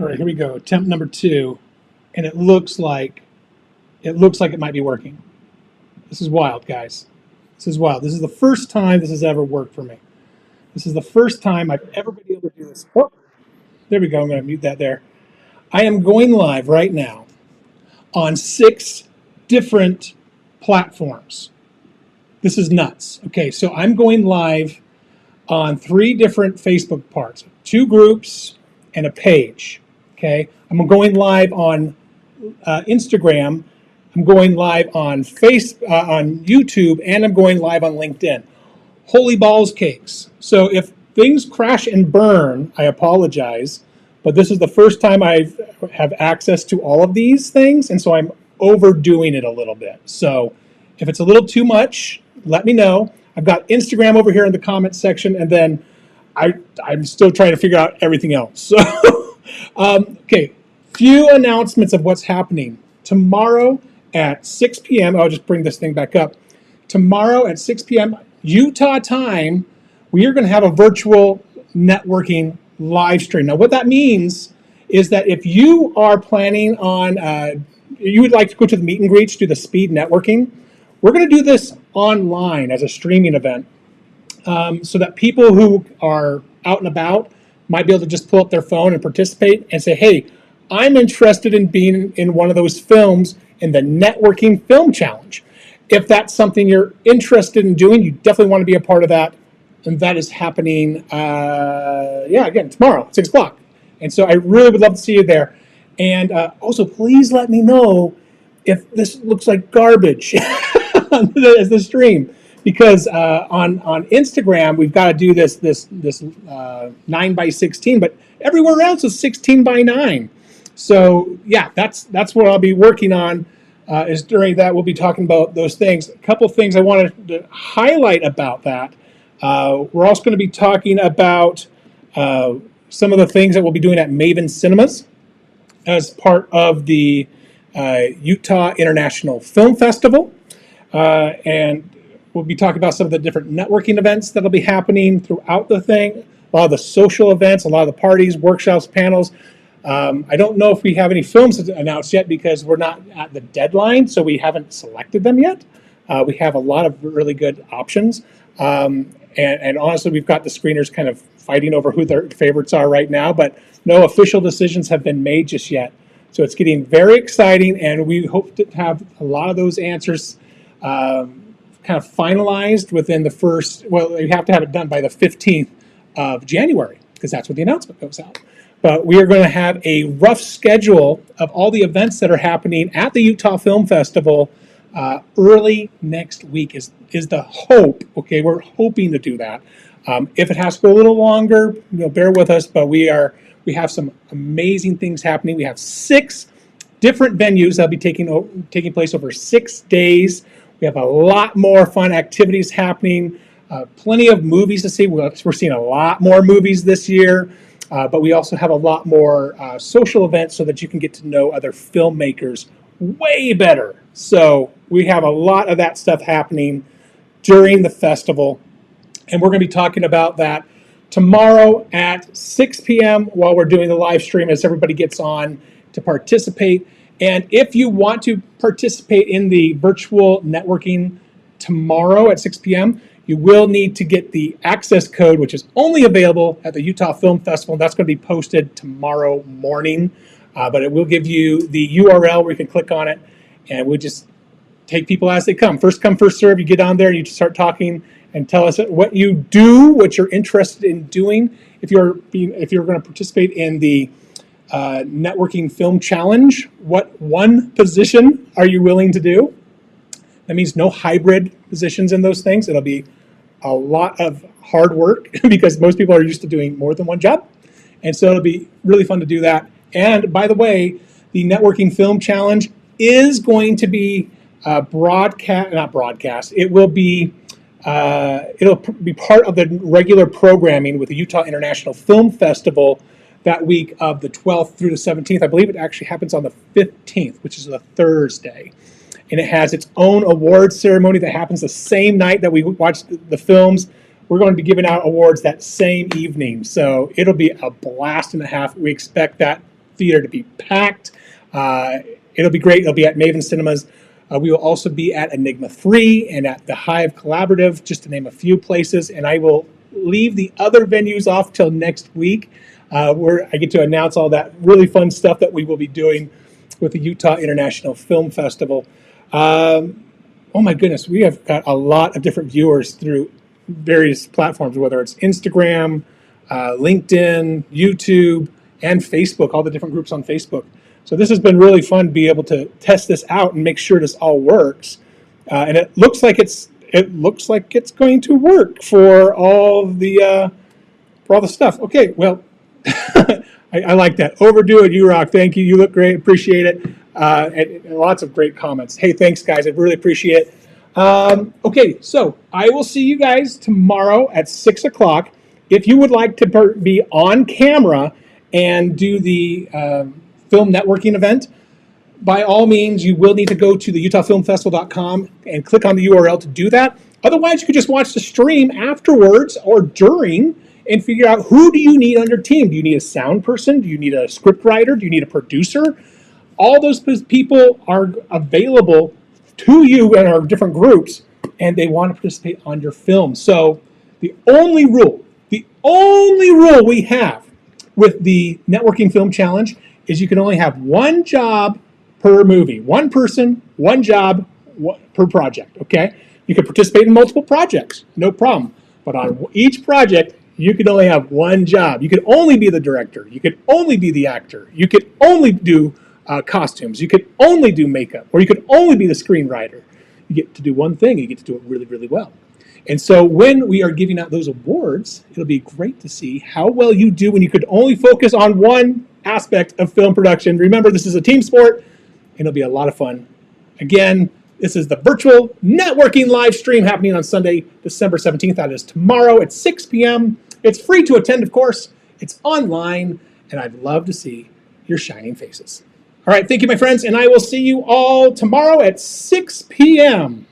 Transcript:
All right, here we go. Attempt number 2, and it looks like it might be working. This is wild, guys. This is wild. This is the first time this has ever worked for me. This is the first time I've ever been able to do this. Oh, there we go. I'm going to mute that there. I am going live right now on 6 different platforms. This is nuts. Okay, so I'm going live on 3 different Facebook parts, 2 groups and a page. Okay, I'm going live on Instagram. I'm going live on on YouTube, and I'm going live on LinkedIn. Holy balls cakes. So if things crash and burn, I apologize, but this is the first time I have access to all of these things, and so I'm overdoing it a little bit. So if it's a little too much, let me know. I've got Instagram over here in the comments section, and then I'm still trying to figure out everything else. So, okay, few announcements of what's happening. Tomorrow at 6 p.m., I'll just bring this thing back up. Tomorrow at 6 p.m. Utah time, we are going to have a virtual networking live stream. Now, what that means is that if you are planning on, you would like to go to the meet and greets, do the speed networking, we're going to do this online as a streaming event, so that people who are out and about might be able to just pull up their phone and participate and say, hey, I'm interested in being in one of those films in the Networking Film Challenge. If that's something you're interested in doing, you definitely want to be a part of that. And that is happening, again, tomorrow, 6 o'clock. And so I really would love to see you there. And also, please let me know if this looks like garbage as the stream. Because on Instagram, we've got to do this 9 by 16, but everywhere else is 16 by 9. So yeah, that's what I'll be working on. Is during that we'll be talking about those things. A couple things I wanted to highlight about that. We're also going to be talking about some of the things that we'll be doing at Maven Cinemas as part of the Utah International Film Festival, and we'll be talking about some of the different networking events that'll be happening throughout the thing. A lot of the social events, a lot of the parties, workshops, panels. I don't know if we have any films announced yet because we're not at the deadline, so we haven't selected them yet. We have a lot of really good options. And honestly, we've got the screeners kind of fighting over who their favorites are right now, but no official decisions have been made just yet. So it's getting very exciting, and we hope to have a lot of those answers kind of finalized within the first, well, we have to have it done by the 15th of January, because that's when the announcement goes out. But we are going to have a rough schedule of all the events that are happening at the Utah Film Festival early next week is the hope. Okay, we're hoping to do that. If it has to go a little longer, bear with us, but we have some amazing things happening. We have 6 different venues that'll be taking place over 6 days. We have a lot more fun activities happening, plenty of movies to see. We're seeing a lot more movies this year, but we also have a lot more social events so that you can get to know other filmmakers way better. So we have a lot of that stuff happening during the festival, and we're going to be talking about that tomorrow at 6 p.m. while we're doing the live stream as everybody gets on to participate. And if you want to participate in the virtual networking tomorrow at 6 p.m., you will need to get the access code, which is only available at the Utah Film Festival. That's going to be posted tomorrow morning, but it will give you the URL where you can click on it, and we'll just take people as they come. First come, first serve. You get on there, you start talking, and tell us what you do, what you're interested in doing. If you're going to participate in the Networking Film Challenge, what one position are you willing to do? That means no hybrid positions in those things. It'll be a lot of hard work because most people are used to doing more than one job. And so it'll be really fun to do that. And by the way, the Networking Film Challenge is going to be not broadcast. It will be it'll be part of the regular programming with the Utah International Film Festival that week of the 12th through the 17th. I believe it actually happens on the 15th, which is a Thursday. And it has its own awards ceremony that happens the same night that we watch the films. We're going to be giving out awards that same evening. So it'll be a blast and a half. We expect that theater to be packed. It'll be great. It'll be at Maven Cinemas. We will also be at Enigma 3 and at the Hive Collaborative, just to name a few places. And I will leave the other venues off till next week, where I get to announce all that really fun stuff that we will be doing with the Utah International Film Festival. Oh my goodness, we have got a lot of different viewers through various platforms, whether it's Instagram, LinkedIn, YouTube, and Facebook, all the different groups on Facebook. So this has been really fun to be able to test this out and make sure this all works. And it looks like it's going to work for all the stuff. Okay, well, I like that. Overdo it, you rock. Thank you. You look great. Appreciate it. And lots of great comments. Hey, thanks, guys. I really appreciate it. Okay, so I will see you guys tomorrow at 6 o'clock. If you would like to be on camera and do the film networking event, by all means, you will need to go to the UtahFilmFestival.com and click on the URL to do that. Otherwise, you could just watch the stream afterwards or during and figure out who do you need on your team. Do you need a sound person? Do you need a script writer? Do you need a producer? All those people are available to you in our different groups, and they want to participate on your film. So the only rule we have with the Networking Film Challenge is you can only have one job per movie. One person, one job per project, okay? You can participate in multiple projects, no problem. But on each project, you can only have one job. You can only be the director. You can only be the actor. You can only do costumes. You could only do makeup, or you could only be the screenwriter. You get to do one thing. You get to do it really, really well. And so when we are giving out those awards, it'll be great to see how well you do when you could only focus on one aspect of film production. Remember, this is a team sport, and it'll be a lot of fun. Again, this is the virtual networking live stream happening on Sunday, December 17th. That is tomorrow at 6 p.m. It's free to attend, of course. It's online, and I'd love to see your shining faces. All right, thank you, my friends, and I will see you all tomorrow at 6 p.m.